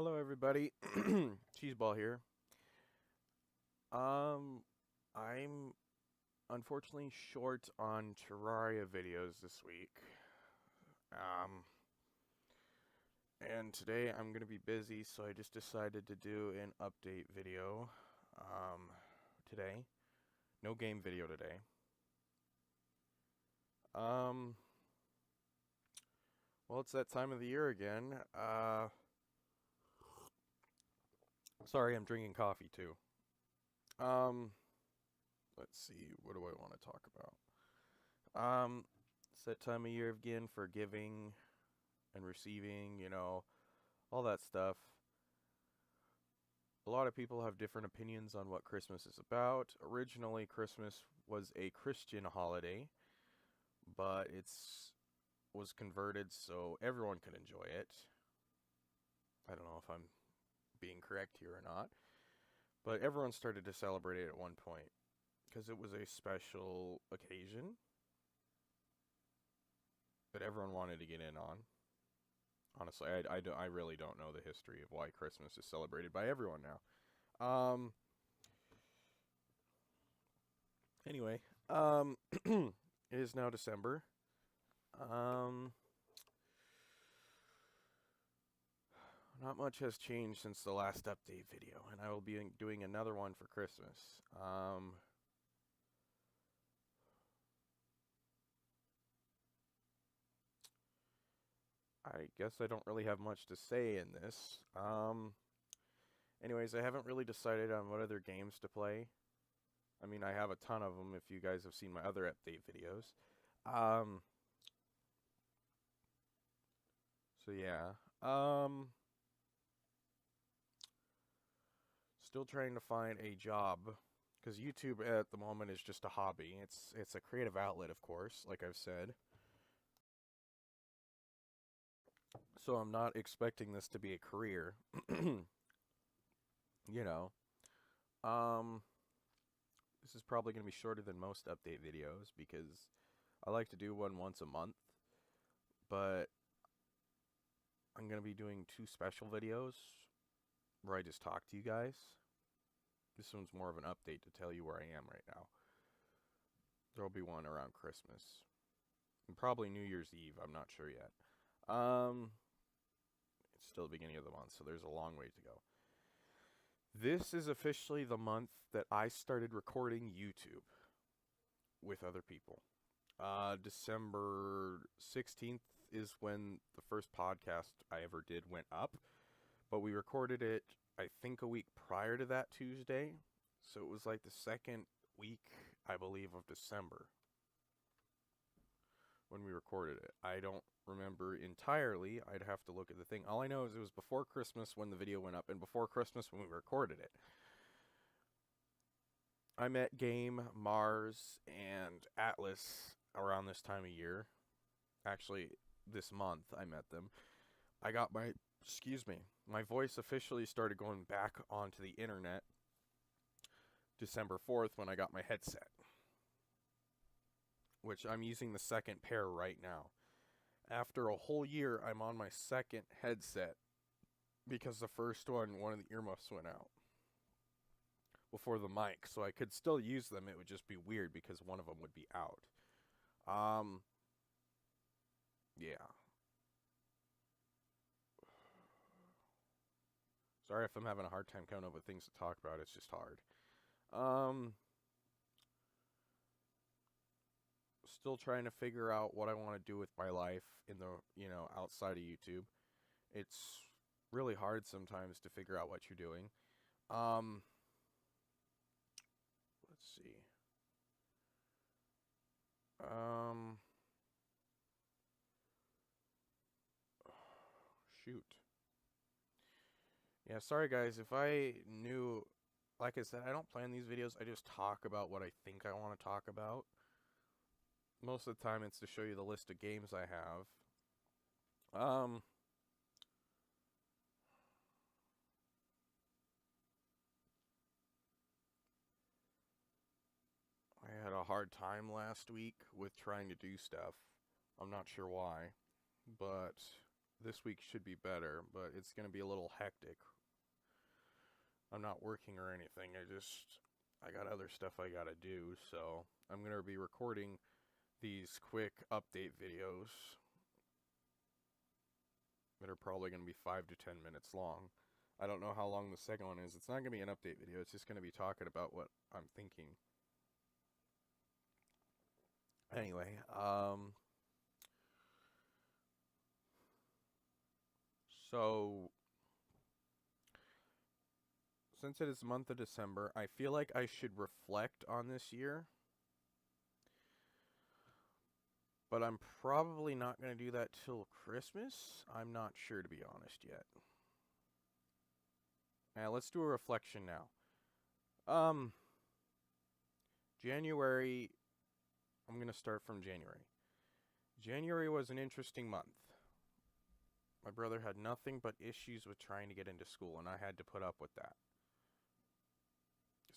Hello, everybody. Cheeseball here. I'm unfortunately short on Terraria videos this week. Um, and today I'm gonna be busy, so I just decided to do an update video. Today, no game video today. Um, well, it's that time of the year again. Sorry, I'm drinking coffee too. Um, let's see, what do I want to talk about? It's that time of year again for giving and receiving, all that stuff. A lot of people have different opinions on what Christmas is about. Originally, Christmas was a Christian holiday, but it's was converted so everyone could enjoy it. I don't know if I'm being correct here or not, but everyone started to celebrate it at one point because it was a special occasion that everyone wanted to get in on. Honestly, I really don't know the history of why Christmas is celebrated by everyone now. Anyway, it is now December. Um, Not much has changed since the last update video, and I will be doing another one for Christmas. I guess I don't really have much to say in this. Anyways, I haven't really decided on what other games to play. I mean, I have a ton of them if you guys have seen my other update videos. Um, so yeah. Still trying to find a job because YouTube at the moment is just a hobby. It's a creative outlet, of course, like I've said. So I'm not expecting this to be a career. you know. Um this is probably going to be shorter than most update videos because I like to do one once a month, but I'm going to be doing two special videos where I just talk to you guys. This one's more of an update to tell you where I am right now. There'll be one around Christmas. And probably New Year's Eve, I'm not sure yet. It's still the beginning of the month, so there's a long way to go. This is officially the month that I started recording YouTube with other people. December 16th is when the first podcast I ever did went up, but we recorded it, I think, a week prior to that Tuesday. So it was like the second week, I believe, of December when we recorded it. I don't remember entirely. I'd have to look at the thing. All I know is it was before Christmas when the video went up and before Christmas when we recorded it. I met Game, Mars, and Atlas around this time of year. Actually, this month I met them. I got my voice officially started going back onto the internet December 4th when I got my headset, which I'm using the second pair right now. After a whole year, I'm on my second headset because the first one of the earmuffs went out before the mic, so I could still use them. It would just be weird because one of them would be out. Yeah. Sorry if I'm having a hard time coming up with things to talk about. It's just hard. Um, Still trying to figure out what I want to do with my life in the, outside of YouTube. It's really hard sometimes to figure out what you're doing. Um, let's see. Um, Shoot. Yeah, sorry guys, if I knew, like I said, I don't plan these videos, I just talk about what I think I want to talk about. Most of the time it's to show you the list of games I have. I had a hard time last week with trying to do stuff. I'm not sure why, but this week should be better, but it's going to be a little hectic. I'm not working or anything. I got other stuff I got to do, so I'm going to be recording these quick update videos that are probably going to be 5 to 10 minutes long. I don't know how long the second one is. It's not going to be an update video. It's just going to be talking about what I'm thinking. Anyway, so since it is the month of December, I feel like I should reflect on this year. But I'm probably not going to do that till Christmas. I'm not sure, to be honest, yet. Now, let's do a reflection now. January, I'm going to start from January. January was an interesting month. My brother had nothing but issues with trying to get into school, and I had to put up with that.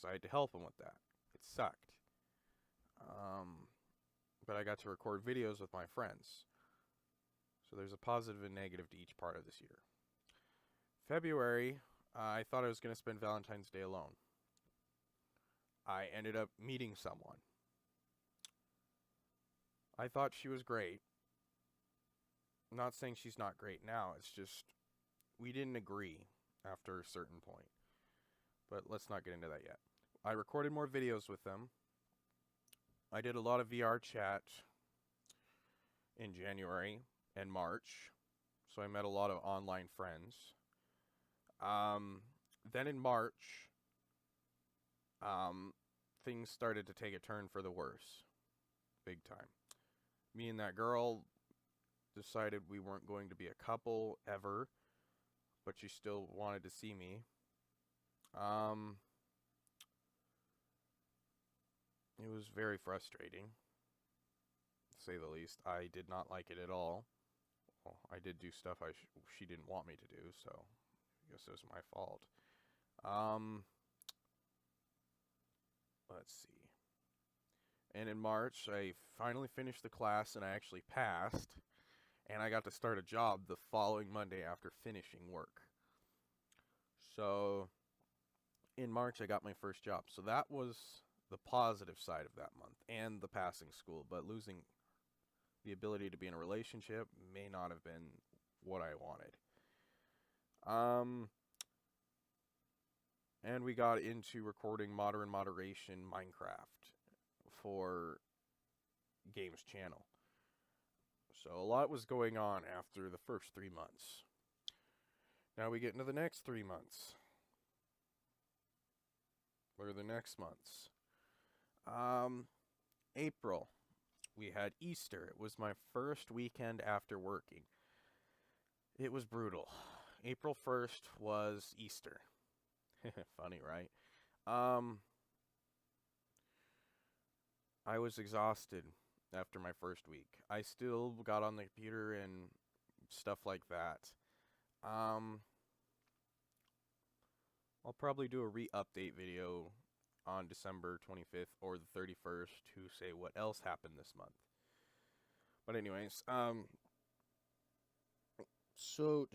So I had to help him with that. It sucked. But I got to record videos with my friends. So there's a positive and negative to each part of this year. February, I thought I was going to spend Valentine's Day alone. I ended up meeting someone. I thought she was great. I'm not saying she's not great now. It's just we didn't agree after a certain point. But let's not get into that yet. I recorded more videos with them. I did a lot of VR chat in January and March. So I met a lot of online friends. Then in March, things started to take a turn for the worse. Big time. Me and that girl decided we weren't going to be a couple ever, but she still wanted to see me. It was very frustrating, to say the least. I did not like it at all. Well, I did do stuff she didn't want me to do, so I guess it was my fault. Let's see. And in March, I finally finished the class, and I actually passed. And I got to start a job the following Monday after finishing work. So, in March, I got my first job. So that was the positive side of that month, and the passing school. But losing the ability to be in a relationship may not have been what I wanted. And we got into recording Modern Moderation Minecraft for Games Channel. So a lot was going on after the first 3 months. Now we get into the next 3 months. What are the next months? April. We had Easter. It was my first weekend after working. It was brutal. April 1st was Easter. Funny, right? I was exhausted after my first week. I still got on the computer and stuff like that. I'll probably do a re-update video on December 25th or the 31st to say what else happened this month. But anyways, so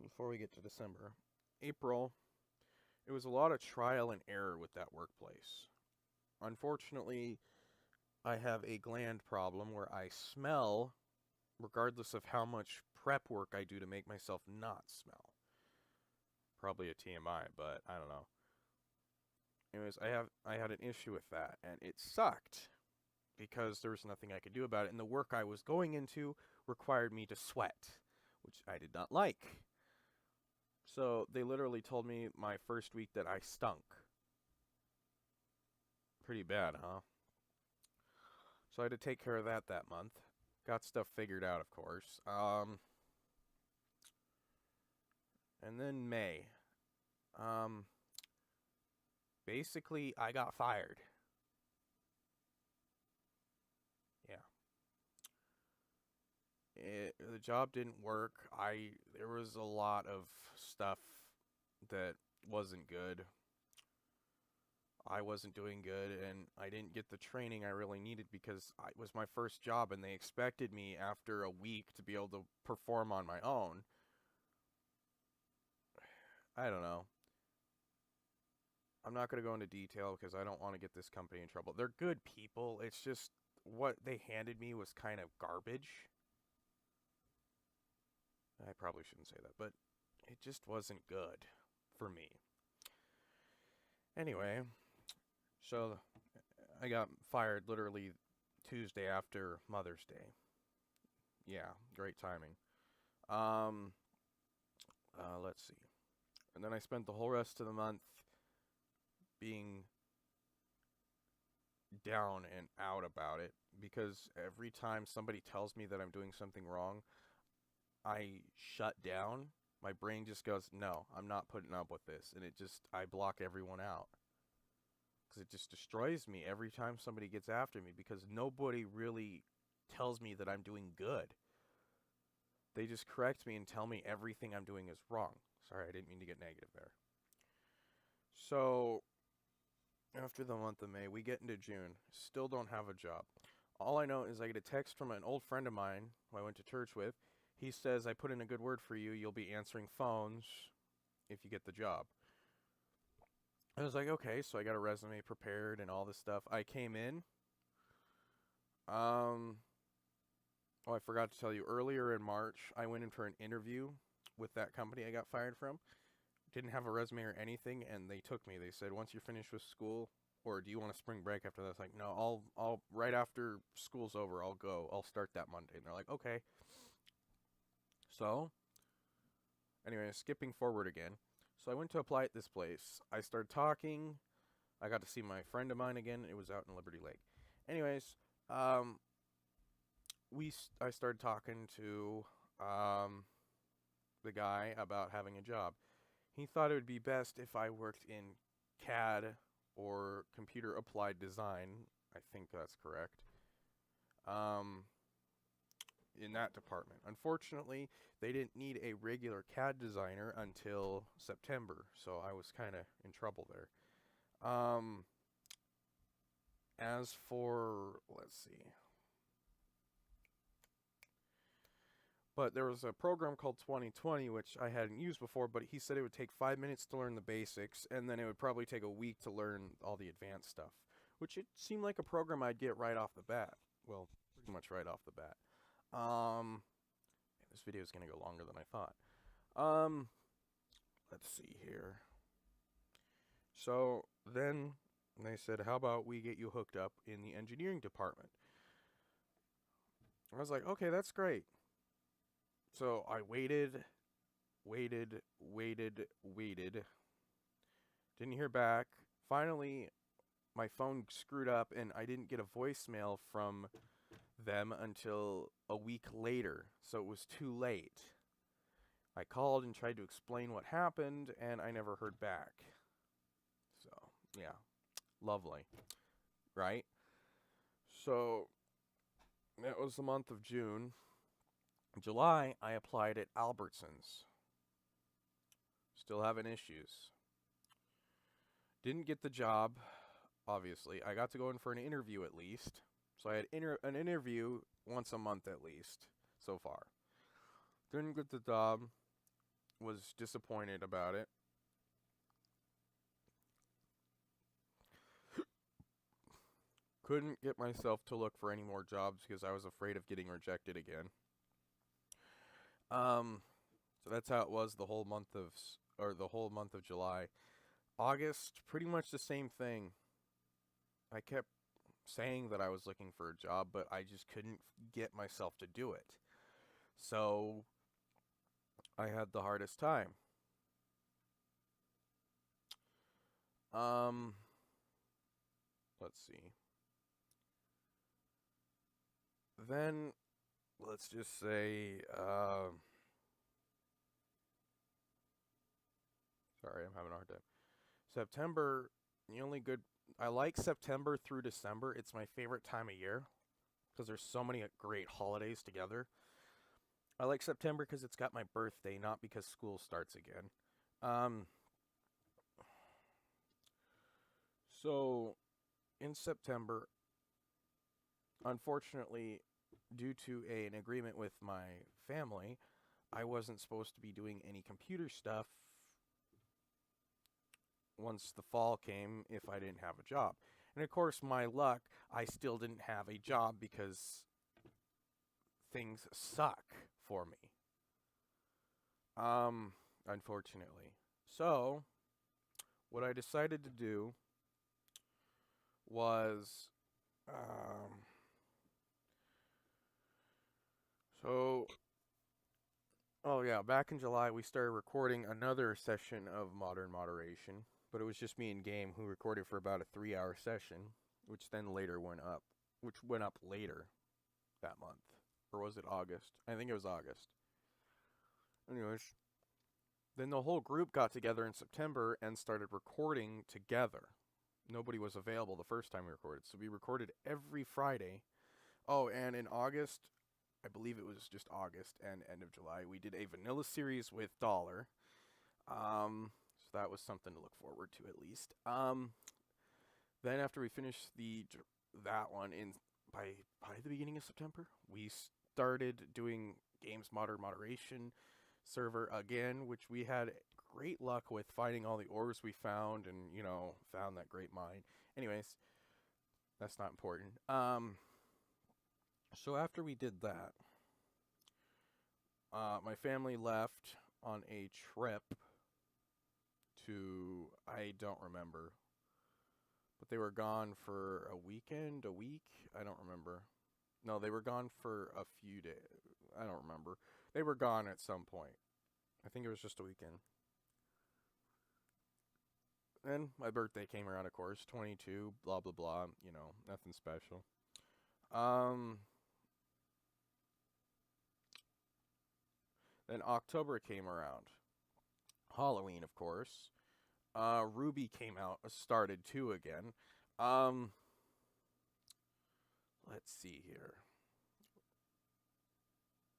before we get to December, April, it was a lot of trial and error with that workplace. Unfortunately, I have a gland problem where I smell regardless of how much prep work I do to make myself not smell. Probably a TMI, but I don't know. Anyways, I had an issue with that, and it sucked because there was nothing I could do about it, and the work I was going into required me to sweat, which I did not like. So they literally told me my first week that I stunk. Pretty bad, huh? So I had to take care of that month. Got stuff figured out, of course. And then May. Basically, I got fired. Yeah. The job didn't work. There was a lot of stuff that wasn't good. I wasn't doing good and I didn't get the training I really needed because it was my first job and they expected me after a week to be able to perform on my own. I don't know. I'm not going to go into detail because I don't want to get this company in trouble. They're good people. It's just what they handed me was kind of garbage. I probably shouldn't say that, but it just wasn't good for me. Anyway, so I got fired literally Tuesday after Mother's Day. Yeah, great timing. Um, let's see. And then I spent the whole rest of the month being down and out about it because every time somebody tells me that I'm doing something wrong, I shut down. My brain just goes, no, I'm not putting up with this. And I block everyone out. Because it just destroys me every time somebody gets after me because nobody really tells me that I'm doing good. They just correct me and tell me everything I'm doing is wrong. Sorry, I didn't mean to get negative there. So, after the month of May, we get into June. Still don't have a job. All I know is I get a text from an old friend of mine who I went to church with. He says, I put in a good word for you. You'll be answering phones if you get the job. I was like, okay, so I got a resume prepared and all this stuff. I came in. I forgot to tell you, earlier in March, I went in for an interview with that company I got fired from. Didn't have a resume or anything, and they took me. They said, once you're finished with school, or do you want a spring break after that? I was like, no, I'll right after school's over, I'll go. I'll start that Monday. And they're like, okay. So, anyway, skipping forward again. So I went to apply at this place. I started talking. I got to see my friend of mine again. It was out in Liberty Lake. Anyways, I started talking to the guy about having a job. He thought it would be best if I worked in CAD or computer applied design. I think that's correct. In that department. Unfortunately, they didn't need a regular CAD designer until September, so I was kind of in trouble there. As for, let's see. But there was a program called 2020, which I hadn't used before, but he said it would take 5 minutes to learn the basics, and then it would probably take a week to learn all the advanced stuff, which it seemed like a program I'd get right off the bat. Well, pretty much right off the bat. This video is going to go longer than I thought. Let's see here. So then they said, how about we get you hooked up in the engineering department? I was like, okay, that's great. So I waited. Didn't hear back. Finally, my phone screwed up and I didn't get a voicemail from them until a week later. So it was too late. I called and tried to explain what happened and I never heard back. So, yeah. Lovely. Right? So, that was the month of June. In July, I applied at Albertsons. Still having issues. Didn't get the job, obviously. I got to go in for an interview at least. So I had an interview once a month at least, so far. Didn't get the job. Was disappointed about it. Couldn't get myself to look for any more jobs because I was afraid of getting rejected again. So that's how it was the whole month of July. August, pretty much the same thing. I kept saying that I was looking for a job, but I just couldn't get myself to do it. So I had the hardest time. Let's see. Then, let's just say, sorry, I'm having a hard time. September, I like September through December. It's my favorite time of year because there's so many great holidays together. I like September because it's got my birthday, not because school starts again. So, in September, unfortunately, due to an agreement with my family, I wasn't supposed to be doing any computer stuff once the fall came if I didn't have a job. And of course, my luck, I still didn't have a job because things suck for me. Unfortunately. So, what I decided to do was, um, so, oh yeah, back in July we started recording another session of Modern Moderation, but it was just me and Game who recorded for about a 3-hour session, which then later went up later that month. Or was it August? I think it was August. Anyways, then the whole group got together in September and started recording together. Nobody was available the first time we recorded, so we recorded every Friday. Oh, and in August, I believe it was just August and end of July, we did a vanilla series with Dollar. So that was something to look forward to at least. Then after we finished that one in by the beginning of September, we started doing Games Modern Moderation server again, which we had great luck with finding all the ores we found and, found that great mine. Anyways, that's not important. So after we did that, my family left on a trip to, I don't remember, but they were gone for a week. I don't remember. No, they were gone for a few days. I don't remember. They were gone at some point. I think it was just a weekend. Then my birthday came around, of course, 22, blah, blah, blah, nothing special. Then October came around. Halloween, of course. Ruby started too again. Let's see here.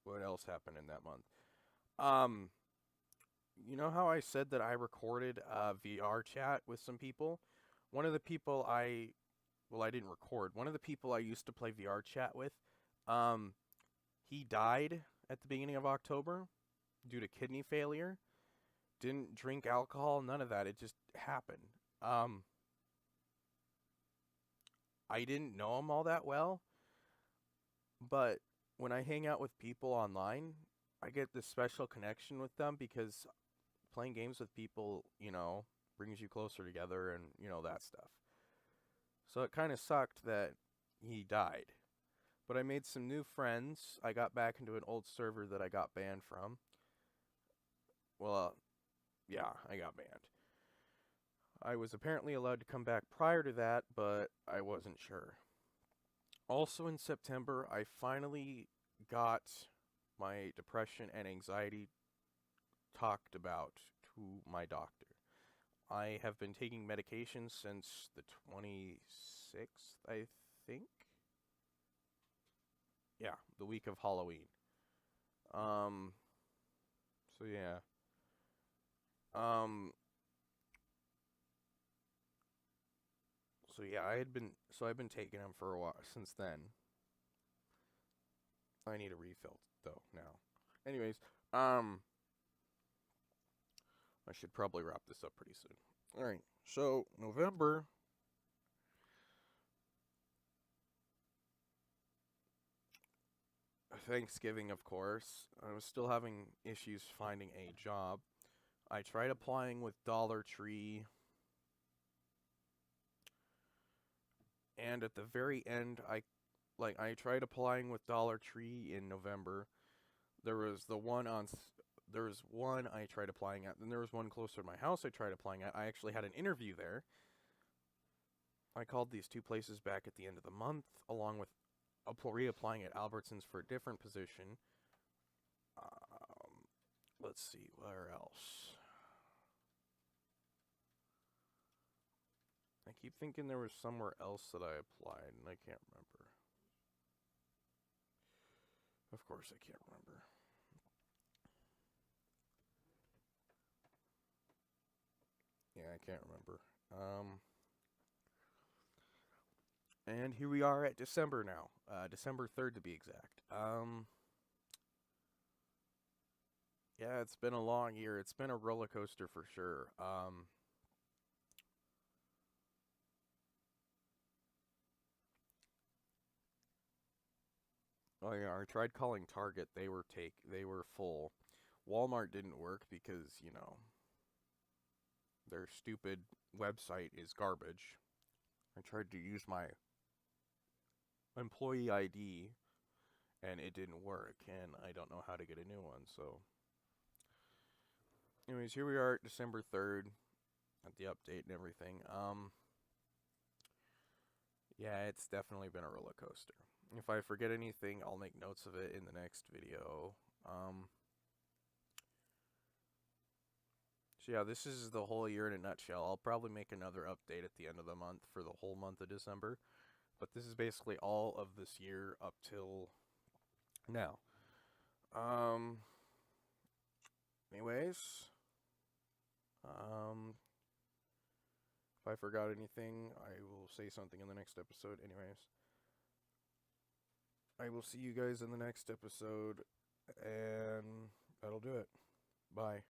What else happened in that month? You know how I said that I recorded a VR chat with some people? One of the people I didn't record. One of the people I used to play VR chat with, he died at the beginning of October due to kidney failure. Didn't drink alcohol, none of that. It just happened. I didn't know him all that well, but when I hang out with people online, I get this special connection with them because playing games with people, brings you closer together and, that stuff. So it kind of sucked that he died. But I made some new friends. I got back into an old server that I got banned from. Well, yeah, I got banned. I was apparently allowed to come back prior to that, but I wasn't sure. Also in September, I finally got my depression and anxiety talked about to my doctor. I have been taking medication since the 26th, I think. Yeah, the week of Halloween. So yeah. So yeah, I've been taking them for a while since then. I need a refill though now. Anyways, I should probably wrap this up pretty soon. All right. So, November, Thanksgiving, of course. I was still having issues finding a job. I tried applying with Dollar Tree. And at the very end, I tried applying with Dollar Tree in November. There was one I tried applying at, then there was one closer to my house I tried applying at. I actually had an interview there. I called these two places back at the end of the month, along with reapplying at Albertsons for a different position. Let's see, where else? I keep thinking there was somewhere else that I applied, and I can't remember. Of course I can't remember. Yeah, I can't remember. And here we are at December now. December 3rd to be exact. Yeah, it's been a long year. It's been a roller coaster for sure. Oh yeah, I tried calling Target. They were full. Walmart didn't work because, their stupid website is garbage. I tried to use my employee ID and it didn't work, and I don't know how to get a new one. So, anyways, here we are, December 3rd, at the update and everything. Yeah, it's definitely been a roller coaster. If I forget anything, I'll make notes of it in the next video. So yeah, this is the whole year in a nutshell. I'll probably make another update at the end of the month for the whole month of December. But this is basically all of this year up till now. Um, anyways, if I forgot anything, I will say something in the next episode. Anyways, I will see you guys in the next episode, and that'll do it. Bye.